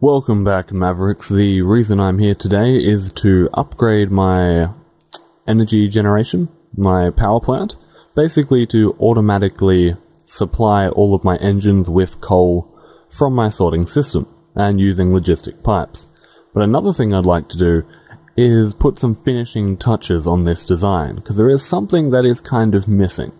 Welcome back, Mavericks. The reason I'm here today is to upgrade my energy generation, my power plant, basically to automatically supply all of my engines with coal from my sorting system and using logistic pipes. But another thing I'd like to do is put some finishing touches on this design, because there is something that is kind of missing.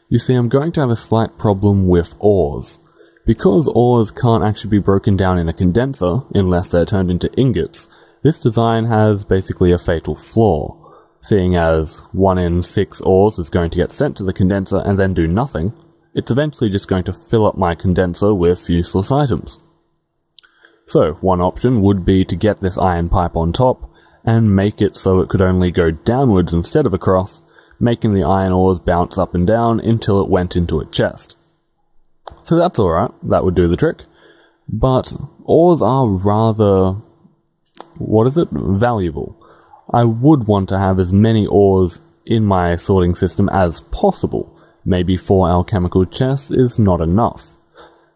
You see, I'm going to have a slight problem with ores. Because ores can't actually be broken down in a condenser unless they're turned into ingots, this design has basically a fatal flaw. Seeing as 1 in 6 ores is going to get sent to the condenser and then do nothing, it's eventually just going to fill up my condenser with useless items. So, one option would be to get this iron pipe on top and make it so it could only go downwards instead of across, making the iron ores bounce up and down until it went into a chest. So that's alright, that would do the trick. But ores are rather, valuable. I would want to have as many ores in my sorting system as possible. Maybe 4 alchemical chests is not enough.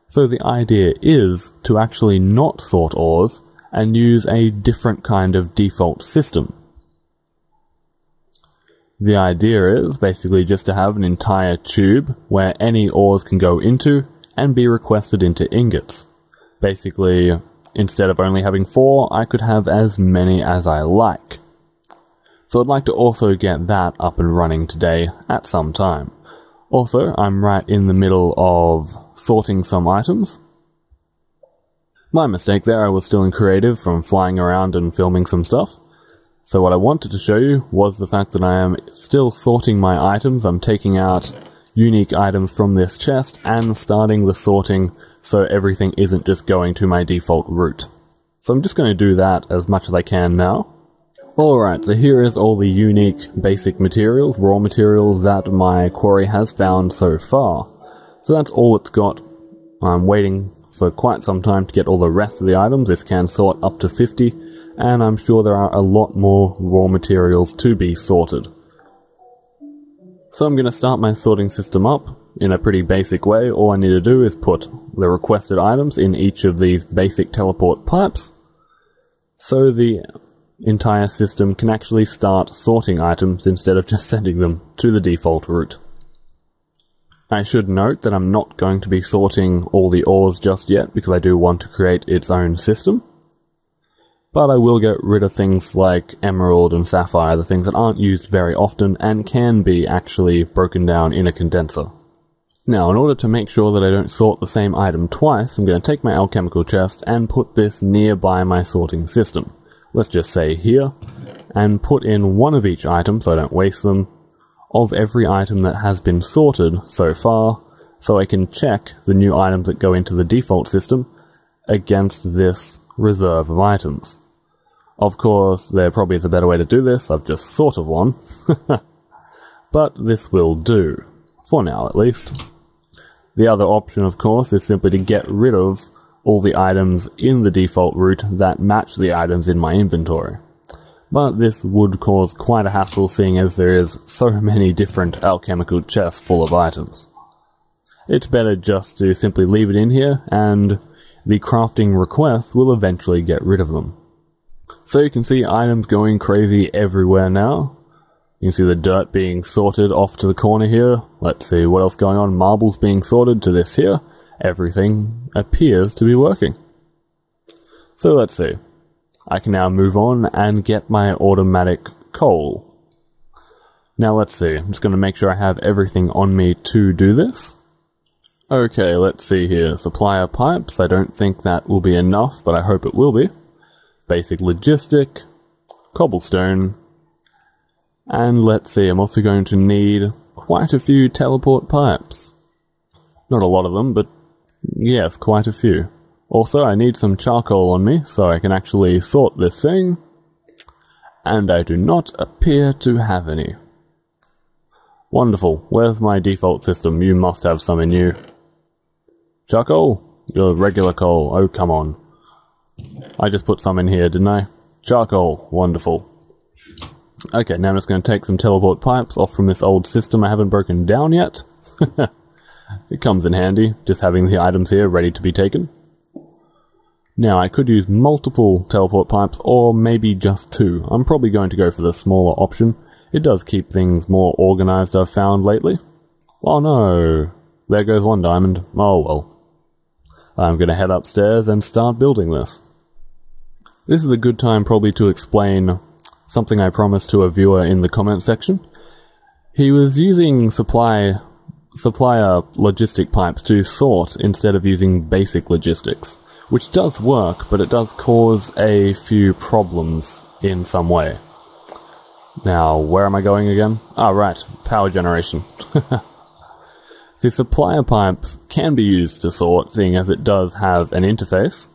So the idea is to actually not sort ores and use a different kind of default system. The idea is basically just to have an entire tube where any ores can go into and be requested into ingots. Basically, instead of only having 4, I could have as many as I like. So I'd like to also get that up and running today at some time. Also, I'm right in the middle of sorting some items. My mistake there, I was still in creative from flying around and filming some stuff. So what I wanted to show you was the fact that I am still sorting my items. I'm taking out unique items from this chest and starting the sorting so everything isn't just going to my default route. So I'm just going to do that as much as I can now. Alright, so here is all the unique basic materials, raw materials that my quarry has found so far. So that's all it's got. I'm waiting for quite some time to get all the rest of the items. This can sort up to 50. And I'm sure there are a lot more raw materials to be sorted. So I'm going to start my sorting system up in a pretty basic way. All I need to do is put the requested items in each of these basic teleport pipes, so the entire system can actually start sorting items instead of just sending them to the default route. I should note that I'm not going to be sorting all the ores just yet, because I do want to create its own system. But I will get rid of things like emerald and sapphire, the things that aren't used very often and can be actually broken down in a condenser. Now, in order to make sure that I don't sort the same item twice, I'm going to take my alchemical chest and put this nearby my sorting system. Let's just say here, and put in one of each item, so I don't waste them, of every item that has been sorted so far, so I can check the new items that go into the default system against this reserve of items. Of course, there probably is a better way to do this. I've just sort of one. But this will do. For now, at least. The other option, of course, is simply to get rid of all the items in the default route that match the items in my inventory. But this would cause quite a hassle, seeing as there is so many different alchemical chests full of items. It's better just to simply leave it in here, and the crafting requests will eventually get rid of them. So you can see items going crazy everywhere now. You can see the dirt being sorted off to the corner here. Let's see what else going on. Marbles being sorted to this here. Everything appears to be working. So let's see. I can now move on and get my automatic coal. Now let's see. I'm just going to make sure I have everything on me to do this. Okay, let's see here. Supplier pipes. I don't think that will be enough, but I hope it will be. Basic logistic, cobblestone, and let's see, I'm also going to need quite a few teleport pipes. Not a lot of them, but yes, quite a few. Also, I need some charcoal on me so I can actually sort this thing, and I do not appear to have any. Wonderful. Where's my default system? You must have some in you. Charcoal? Your regular coal. Oh, come on. I just put some in here, didn't I? Charcoal. Wonderful. Okay, now I'm just going to take some teleport pipes off from this old system I haven't broken down yet. It comes in handy, just having the items here ready to be taken. Now, I could use multiple teleport pipes, or maybe just 2. I'm probably going to go for the smaller option. It does keep things more organized, I've found lately. Oh no! There goes one diamond. Oh well. I'm gonna head upstairs and start building this. This is a good time probably to explain something I promised to a viewer in the comment section. He was using supplier logistic pipes to sort instead of using basic logistics, which does work, but it does cause a few problems in some way. Now, where am I going again? Ah, right, power generation. See, supplier pipes can be used to sort, seeing as it does have an interface,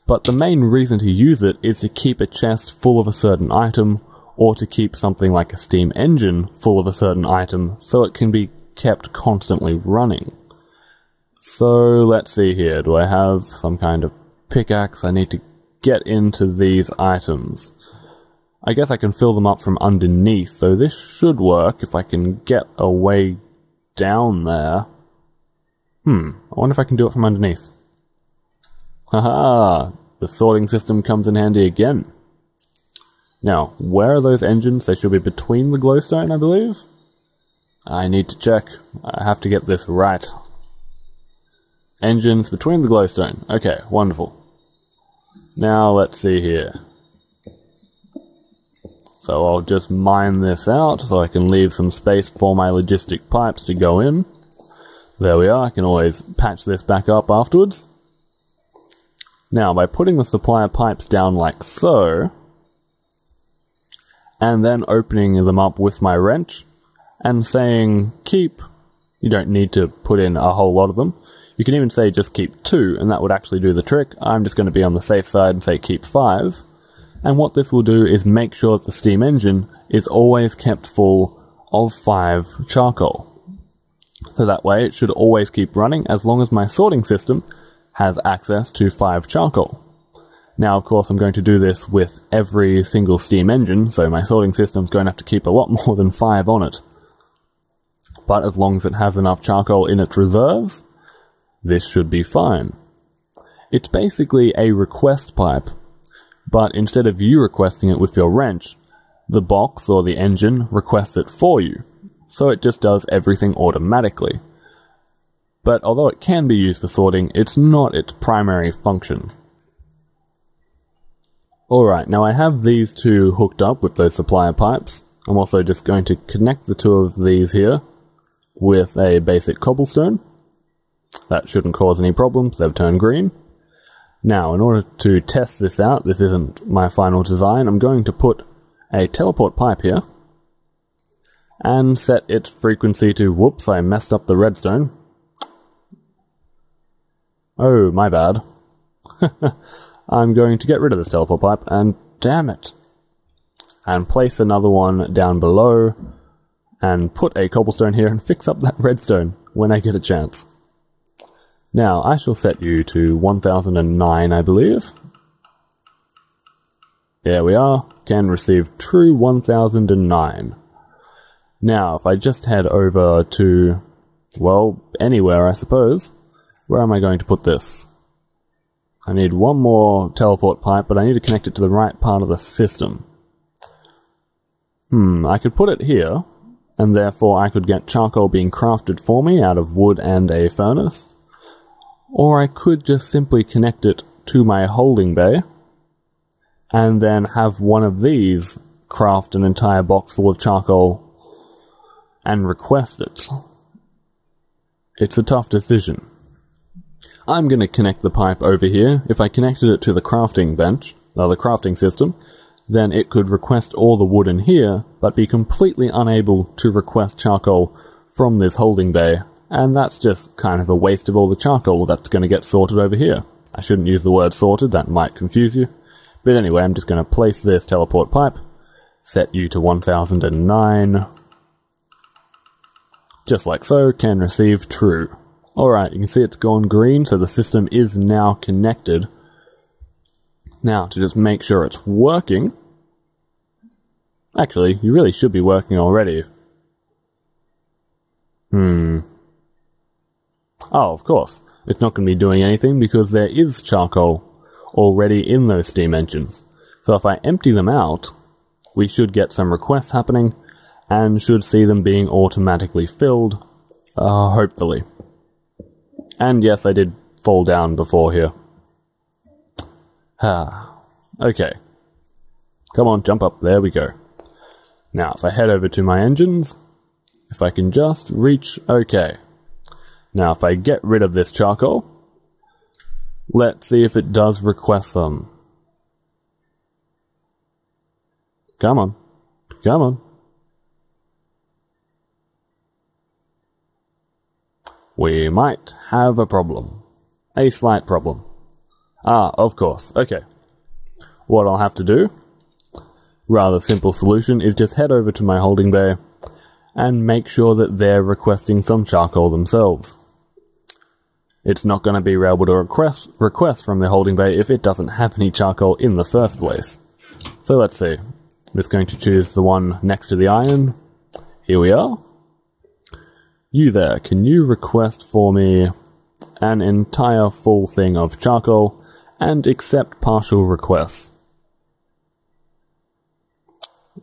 but the main reason to use it is to keep a chest full of a certain item, or to keep something like a steam engine full of a certain item, so it can be kept constantly running. So, let's see here, do I have some kind of pickaxe? I need to get into these items. I guess I can fill them up from underneath, so this should work if I can get a way down there. I wonder if I can do it from underneath. Haha! The sorting system comes in handy again. Now, where are those engines? They should be between the glowstone, I believe? I need to check. I have to get this right. Engines between the glowstone. Okay, wonderful. Now, let's see here. So I'll just mine this out so I can leave some space for my logistic pipes to go in. There we are, I can always patch this back up afterwards. Now, by putting the supplier pipes down like so, and then opening them up with my wrench, and saying keep, you don't need to put in a whole lot of them. You can even say just keep 2, and that would actually do the trick. I'm just going to be on the safe side and say keep 5. And what this will do is make sure that the steam engine is always kept full of 5 charcoal. So that way it should always keep running as long as my sorting system has access to 5 charcoal. Now, of course, I'm going to do this with every single steam engine, so my sorting system's going to have to keep a lot more than 5 on it. But as long as it has enough charcoal in its reserves, this should be fine. It's basically a request pipe, but instead of you requesting it with your wrench, the box or the engine requests it for you, so it just does everything automatically. But although it can be used for sorting, it's not its primary function. Alright, now I have these 2 hooked up with those supplier pipes. I'm also just going to connect the 2 of these here with a basic cobblestone. That shouldn't cause any problems, they've turned green. Now, in order to test this out, this isn't my final design, I'm going to put a teleport pipe here and set its frequency to, whoops, I messed up the redstone. Oh, my bad. I'm going to get rid of this teleport pipe, and damn it. And place another one down below, and put a cobblestone here and fix up that redstone when I get a chance. Now, I shall set you to 1009, I believe. There we are. Can receive true 1009. Now, if I just head over to, well, anywhere, I suppose. Where am I going to put this? I need one more teleport pipe, but I need to connect it to the right part of the system. I could put it here, and therefore I could get charcoal being crafted for me out of wood and a furnace. Or I could just simply connect it to my holding bay, and then have one of these craft an entire box full of charcoal and request it. It's a tough decision. I'm going to connect the pipe over here. If I connected it to the crafting bench, or the crafting system, then it could request all the wood in here, but be completely unable to request charcoal from this holding bay, and that's just kind of a waste of all the charcoal that's going to get sorted over here. I shouldn't use the word sorted, that might confuse you. But anyway, I'm just going to place this teleport pipe, set you to 1009, just like so, can receive true. Alright, you can see it's gone green, so the system is now connected. Now, to just make sure it's working, actually, you really should be working already. Oh, of course. It's not going to be doing anything because there is charcoal already in those steam engines. So if I empty them out, we should get some requests happening, and should see them being automatically filled, hopefully. And yes, I did fall down before here. Okay. Come on, jump up, there we go. Now, if I head over to my engines, if I can just reach, okay. Now, if I get rid of this charcoal, let's see if it does request some. Come on. Come on. We might have a problem. A slight problem. Ah, of course. Okay. What I'll have to do, rather simple solution, is just head over to my holding bay and make sure that they're requesting some charcoal themselves. It's not going to be able to request from the holding bay if it doesn't have any charcoal in the first place. So let's see. I'm just going to choose the one next to the iron. Here we are. You there, can you request for me an entire full thing of charcoal and accept partial requests?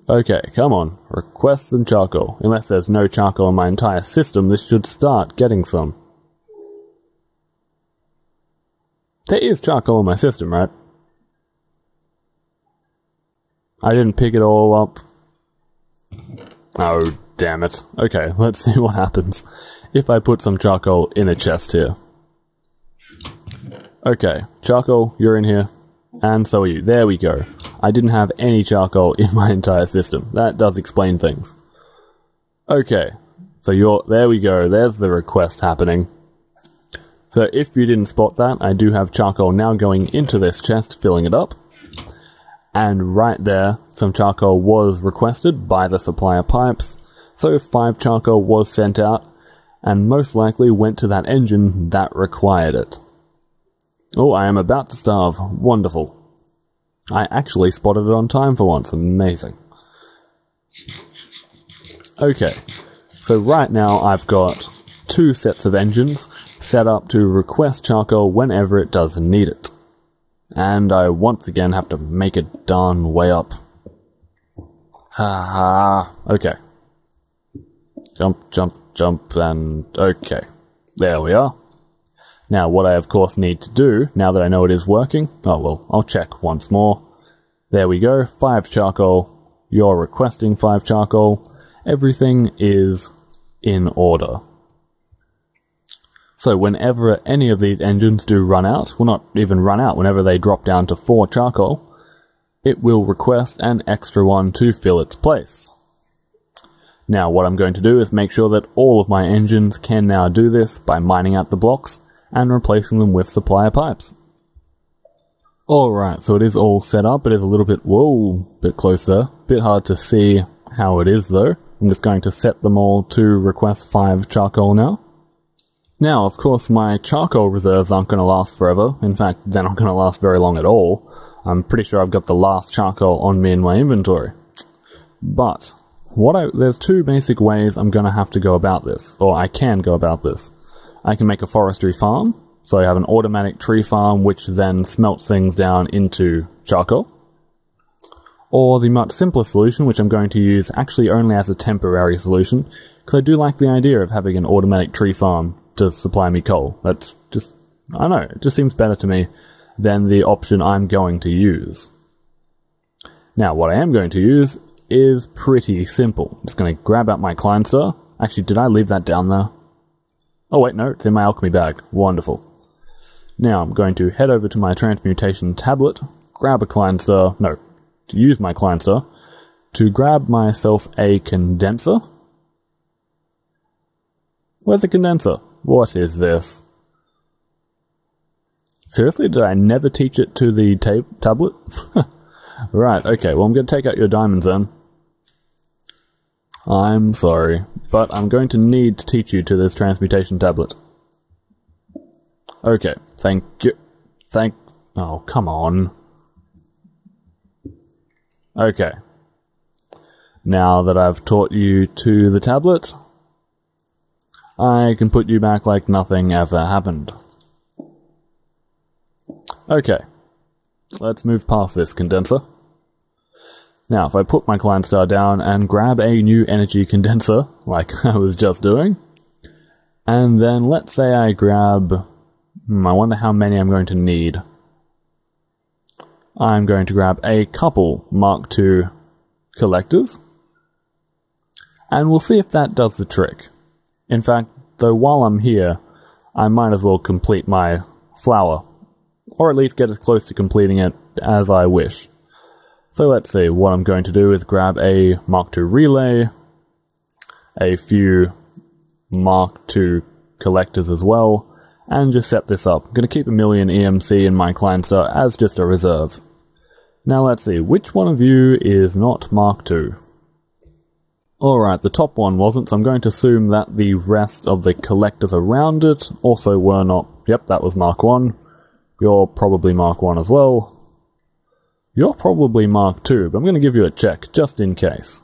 Okay, come on, request some charcoal. Unless there's no charcoal in my entire system, this should start getting some. There is charcoal in my system, right? I didn't pick it all up. Oh, damn it. Okay, let's see what happens if I put some charcoal in a chest here. Okay, charcoal, you're in here. And so are you. There we go. I didn't have any charcoal in my entire system. That does explain things. Okay, so there we go. There's the request happening. So if you didn't spot that, I do have charcoal now going into this chest, filling it up. And right there, some charcoal was requested by the supplier pipes. So 5 charcoal was sent out, and most likely went to that engine that required it. Oh, I am about to starve. Wonderful. I actually spotted it on time for once. Amazing. Okay, so right now I've got 2 sets of engines set up to request charcoal whenever it does need it. And I once again have to make it darn way up. Okay. Jump, jump, jump, and okay. There we are. Now, what I of course need to do, now that I know it is working, oh well, I'll check once more. There we go, 5 charcoal. You're requesting 5 charcoal. Everything is in order. So whenever any of these engines do run out, well not even run out, whenever they drop down to 4 charcoal, it will request an extra one to fill its place. Now what I'm going to do is make sure that all of my engines can now do this by mining out the blocks and replacing them with supplier pipes. Alright, so it is all set up. It is a little bit, bit closer. Bit hard to see how it is though. I'm just going to set them all to request 5 charcoal now. Now, of course, my charcoal reserves aren't going to last forever. In fact, they're not going to last very long at all. I'm pretty sure I've got the last charcoal on me in my inventory. But there's 2 basic ways I'm going to have to go about this, or I can go about this. I can make a forestry farm, so I have an automatic tree farm which then smelts things down into charcoal. Or the much simpler solution, which I'm going to use actually only as a temporary solution, because I do like the idea of having an automatic tree farm to supply me coal. That's just, I don't know, it just seems better to me than the option I'm going to use. Now, what I am going to use is pretty simple. I'm just going to grab out my Kleinster. Actually, did I leave that down there? Oh wait, no, it's in my alchemy bag. Wonderful. Now I'm going to head over to my transmutation tablet, grab a Kleinster, no, to use my Kleinster, to grab myself a condenser. Where's the condenser? What is this? Seriously, did I never teach it to the tablet? Right, okay, well I'm going to take out your diamonds then. I'm sorry, but I'm going to need to teach you to this transmutation tablet. Okay, thank you. Oh, come on. Okay. Now that I've taught you to the tablet, I can put you back like nothing ever happened. Okay. let's move past this condenser. Now, if I put my client star down and grab a new energy condenser, like I was just doing, and then let's say I grab... I wonder how many I'm going to need. I'm going to grab a couple Mark II collectors, and we'll see if that does the trick. In fact, though, while I'm here, I might as well complete my flower, or at least get as close to completing it as I wish. So let's see, what I'm going to do is grab a Mark II relay, a few Mark II collectors as well, and just set this up. I'm going to keep 1,000,000 EMC in my client star as just a reserve. Now let's see, which one of you is not Mark II? Alright, the top one wasn't, so I'm going to assume that the rest of the collectors around it also were not. Yep, that was Mark I. You're probably Mark I as well. You're probably Mark II, but I'm going to give you a check, just in case.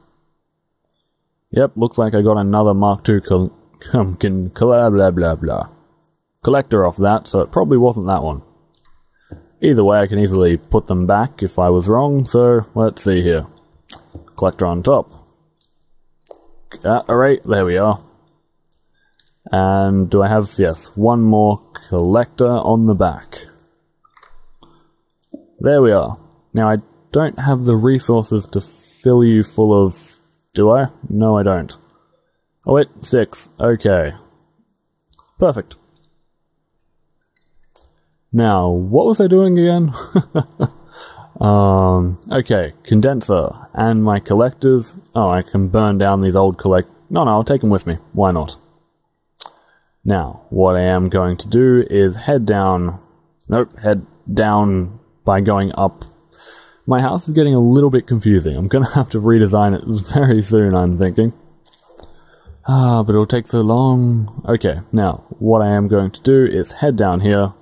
Yep, looks like I got another Mark II collector off that, so it probably wasn't that one. Either way, I can easily put them back if I was wrong, so let's see here. Collector on top. Alright, there we are. And do I have, yes, one more collector on the back. There we are. Now, I don't have the resources to fill you full of... Do I? No, I don't. Oh wait, 6. Okay. Perfect. Now, what was I doing again? Okay, condenser. And my collectors... Oh, I can burn down these old No, I'll take them with me. Why not? Now, what I am going to do is head down... Nope, head down by going up. My house is getting a little bit confusing. I'm going to have to redesign it very soon, I'm thinking. But it'll take so long. Okay, now, what I am going to do is head down here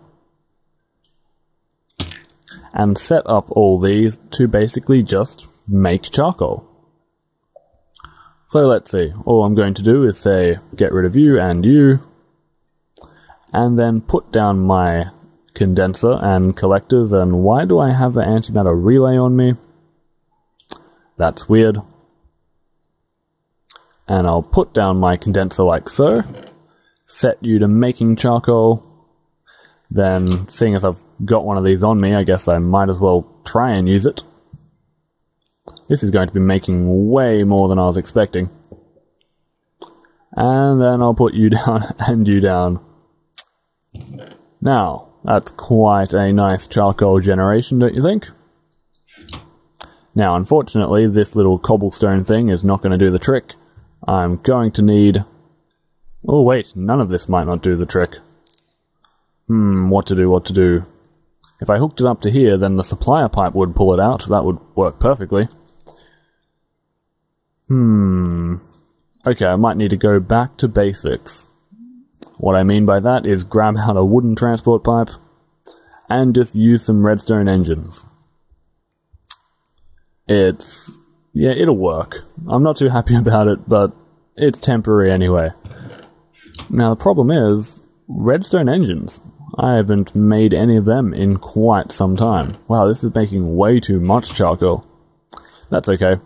and set up all these to basically just make charcoal. So let's see, all I'm going to do is say get rid of you, and then put down my condenser and collectors. And why do I have an antimatter relay on me? That's weird. And I'll put down my condenser like so, set you to making charcoal. Then, seeing as I've got one of these on me, I guess I might as well try and use it. This is going to be making way more than I was expecting. And then I'll put you down and you down. Now, that's quite a nice charcoal generation, don't you think? Now, unfortunately, this little cobblestone thing is not going to do the trick. I'm going to need... Oh wait, none of this might not do the trick. What to do? If I hooked it up to here, then the supplier pipe would pull it out. That would work perfectly. Okay, I might need to go back to basics. What I mean by that is grab out a wooden transport pipe and just use some redstone engines. Yeah, it'll work. I'm not too happy about it, but it's temporary anyway. Now, the problem is, redstone engines. I haven't made any of them in quite some time. Wow, this is making way too much charcoal. That's okay.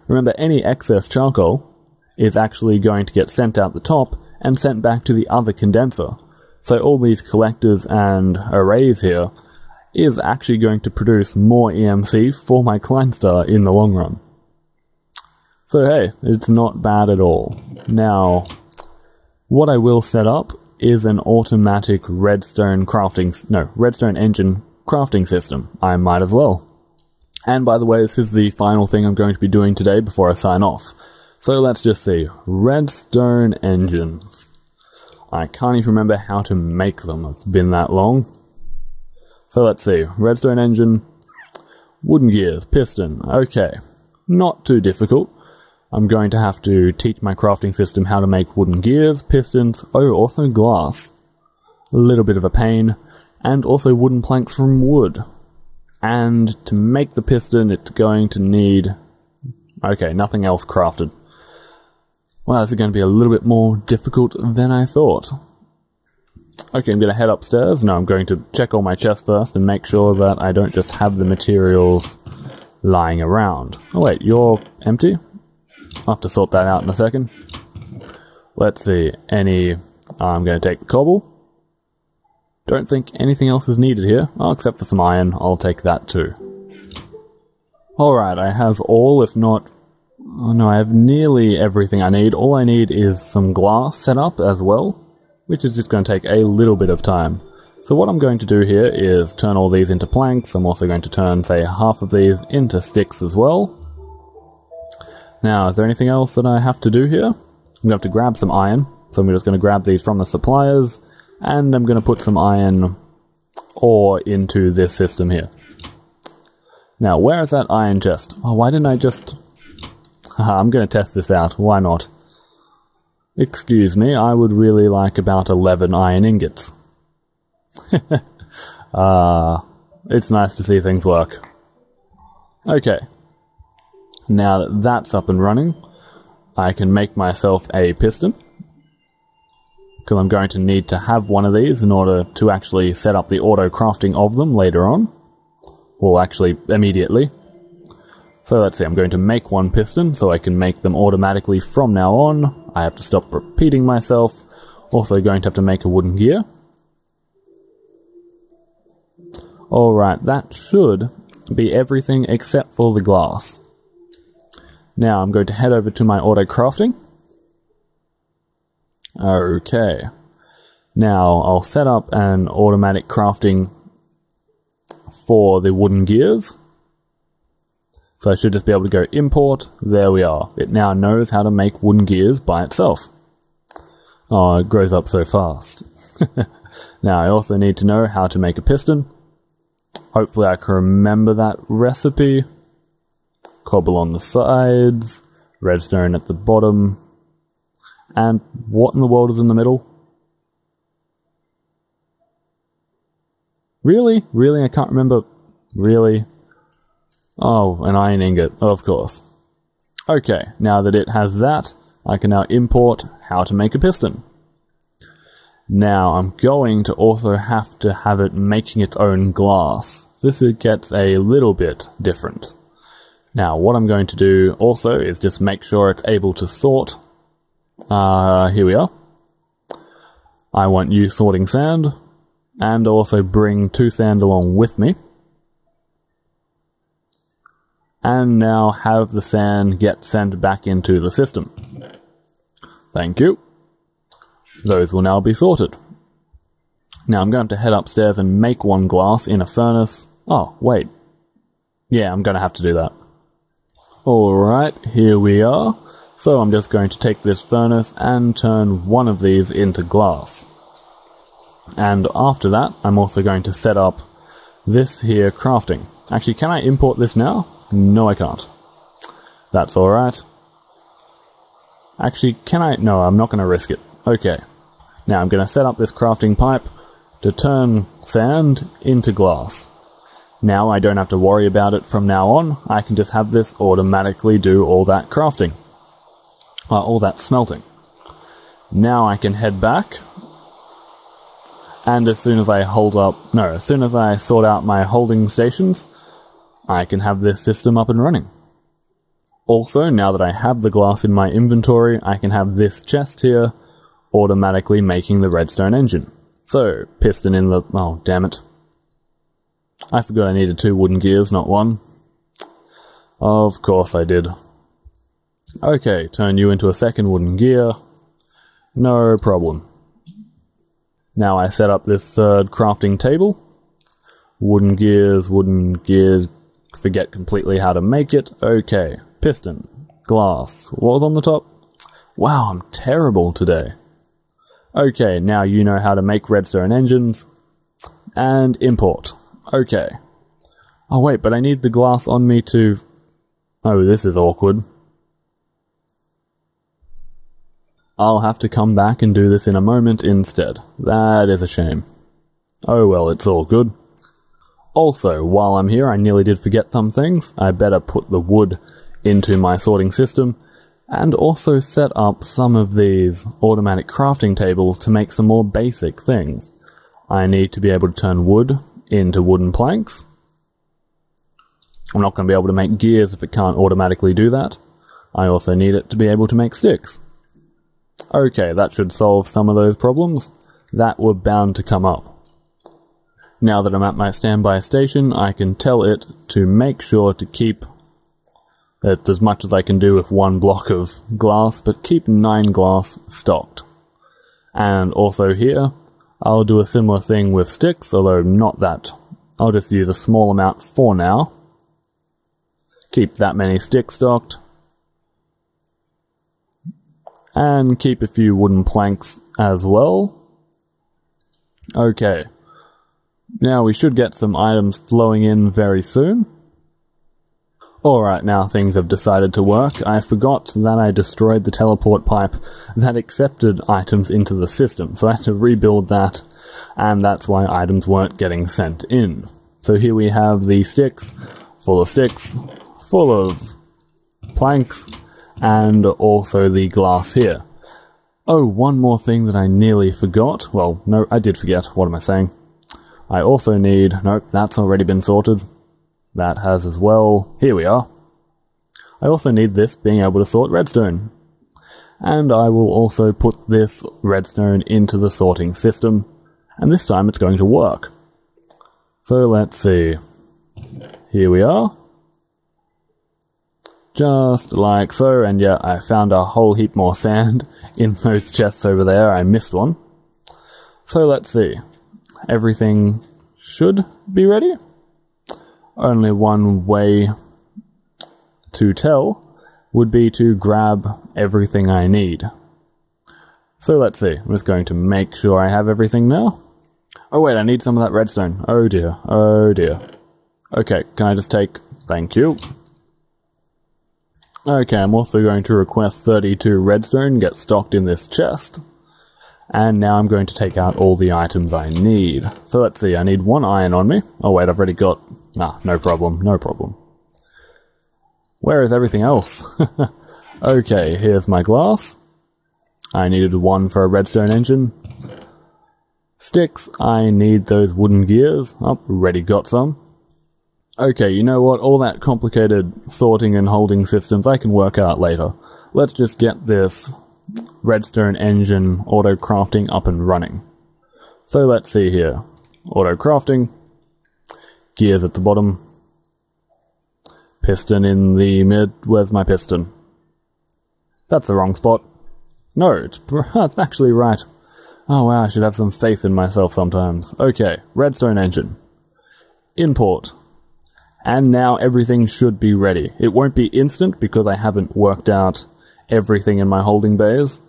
Remember, any excess charcoal is actually going to get sent out the top and sent back to the other condenser. So all these collectors and arrays here is actually going to produce more EMC for my client star in the long run. So hey, it's not bad at all. Now, what I will set up is an automatic redstone engine crafting system. I might as well. And by the way, this is the final thing I'm going to be doing today before I sign off. So let's just see. Redstone engines. I can't even remember how to make them. It's been that long. So let's see. Redstone engine. Wooden gears. Piston. Okay. Not too difficult. I'm going to have to teach my crafting system how to make wooden gears, pistons, also glass. A little bit of a pain. And also wooden planks from wood. And to make the piston, it's going to need... Okay, nothing else crafted. Well, this is going to be a little bit more difficult than I thought. Okay, I'm going to head upstairs. No, I'm going to check all my chests first and make sure that I don't just have the materials lying around. Oh wait, you're empty? I'll have to sort that out in a second. Let's see, I'm going to take the cobble. Don't think anything else is needed here. Oh, except for some iron, I'll take that too. Alright, I have all, if not... Oh no, I have nearly everything I need. All I need is some glass set up as well, which is just going to take a little bit of time. So what I'm going to do here is turn all these into planks. I'm also going to turn, say, half of these into sticks as well. Now, is there anything else that I have to do here? I'm going to have to grab some iron. So I'm just going to grab these from the suppliers, and I'm going to put some iron ore into this system here. Now, where is that iron chest? Oh, why didn't I just... I'm going to test this out. Why not? Excuse me, I would really like about 11 iron ingots. It's nice to see things work. Okay. Now that that's up and running, I can make myself a piston. Because I'm going to need to have one of these in order to actually set up the auto crafting of them later on. Well, actually, immediately. So let's see, I'm going to make one piston so I can make them automatically from now on. I have to stop repeating myself. Also going to have to make a wooden gear. Alright, that should be everything except for the glass. Now I'm going to head over to my auto crafting. Okay. Now I'll set up an automatic crafting for the wooden gears. So I should just be able to go import. There we are. It now knows how to make wooden gears by itself. Oh, it grows up so fast. Now I also need to know how to make a piston. Hopefully I can remember that recipe. Cobble on the sides, redstone at the bottom, and what in the world is in the middle? Really? Really? I can't remember. Really? Oh, an iron ingot, of course. Okay, now that it has that, I can now import how to make a piston. Now, I'm going to also have to have it making its own glass. This gets a little bit different. Now, what I'm going to do also is just make sure it's able to sort. Here we are. I want you sorting sand, and also bring 2 sand along with me. And now have the sand get sent back into the system. Thank you. Those will now be sorted. Now I'm going to head upstairs and make one glass in a furnace. Oh, wait. Yeah, I'm going to have to do that. Alright, here we are. So I'm just going to take this furnace and turn one of these into glass. And after that, I'm also going to set up this here crafting. Actually, can I import this now? No, I can't. That's alright. Actually, can I? No, I'm not going to risk it. Okay. Now I'm going to set up this crafting pipe to turn sand into glass. Now I don't have to worry about it from now on. I can just have this automatically do all that crafting. All that smelting. Now I can head back. And as soon as I as soon as I sort out my holding stations, I can have this system up and running. Also, now that I have the glass in my inventory, I can have this chest here automatically making the redstone engine. So, piston in the... oh, damn it. I forgot I needed 2 wooden gears, not 1. Of course I did. Okay, turn you into a second wooden gear. No problem. Now I set up this third crafting table. Wooden gears, forget completely how to make it. Okay, piston, glass. What was on the top? Wow, I'm terrible today. Okay, now you know how to make redstone engines. And import. Okay. Oh wait, but I need the glass on me to... oh, this is awkward. I'll have to come back and do this in a moment instead. That is a shame. Oh well, it's all good. Also, while I'm here, I nearly did forget some things. I better put the wood into my sorting system, and also set up some of these automatic crafting tables to make some more basic things. I need to be able to turn wood into wooden planks. I'm not going to be able to make gears if it can't automatically do that. I also need it to be able to make sticks. Okay, that should solve some of those problems that were bound to come up. Now that I'm at my standby station, I can tell it to make sure to keep it as much as I can do with 1 block of glass, but keep 9 glass stocked. And also here, I'll do a similar thing with sticks, although not that. I'll just use a small amount for now. Keep that many sticks stocked. And keep a few wooden planks as well. Okay. Now we should get some items flowing in very soon. Alright, now things have decided to work. I forgot that I destroyed the teleport pipe that accepted items into the system, so I had to rebuild that, and that's why items weren't getting sent in. So here we have the sticks, full of planks, and also the glass here. Oh, one more thing that I nearly forgot. Well, no, I did forget. What am I saying? I also need... Nope, that's already been sorted. That has as well. Here we are. I also need this being able to sort redstone. And I will also put this redstone into the sorting system. And this time it's going to work. So let's see. Here we are. Just like so, and yeah, I found a whole heap more sand in those chests over there. I missed one. So let's see. Everything should be ready. Only one way to tell would be to grab everything I need. So let's see. I'm just going to make sure I have everything now. Oh wait, I need some of that redstone. Oh dear, oh dear. Okay, can I just take... Thank you. Okay, I'm also going to request 32 redstone, get stocked in this chest. And now I'm going to take out all the items I need. So let's see, I need 1 iron on me. Oh wait, I've already got... Nah, no problem, no problem. Where is everything else? Okay, here's my glass. I needed 1 for a redstone engine. Sticks, I need those wooden gears. Oh, already got some. Okay, you know what? All that complicated sorting and holding systems I can work out later. Let's just get this redstone engine auto crafting up and running. So let's see here. Auto crafting. Gears at the bottom. Piston in the mid. Where's my piston? That's the wrong spot. No, it's actually right. Oh wow, I should have some faith in myself sometimes. Okay, redstone engine. Import. And now everything should be ready. It won't be instant because I haven't worked out everything in my holding bays,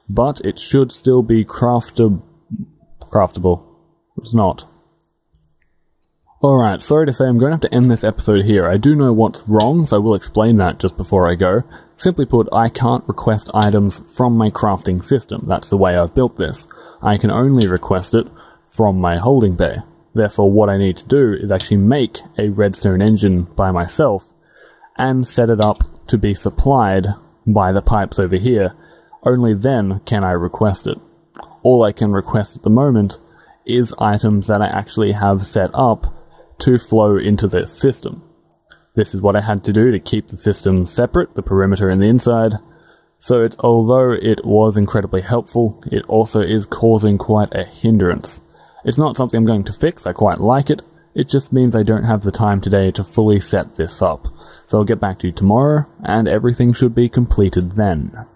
but it should still be craftable. It's not. Alright, sorry to say I'm going to have to end this episode here. I do know what's wrong, so I will explain that just before I go. Simply put, I can't request items from my crafting system. That's the way I've built this. I can only request it from my holding bay. Therefore, what I need to do is actually make a redstone engine by myself and set it up to be supplied by the pipes over here. Only then can I request it. All I can request at the moment is items that I actually have set up to flow into this system. This is what I had to do to keep the system separate, the perimeter and the inside. So although it was incredibly helpful, it also is causing quite a hindrance. It's not something I'm going to fix, I quite like it. It just means I don't have the time today to fully set this up. So I'll get back to you tomorrow, and everything should be completed then.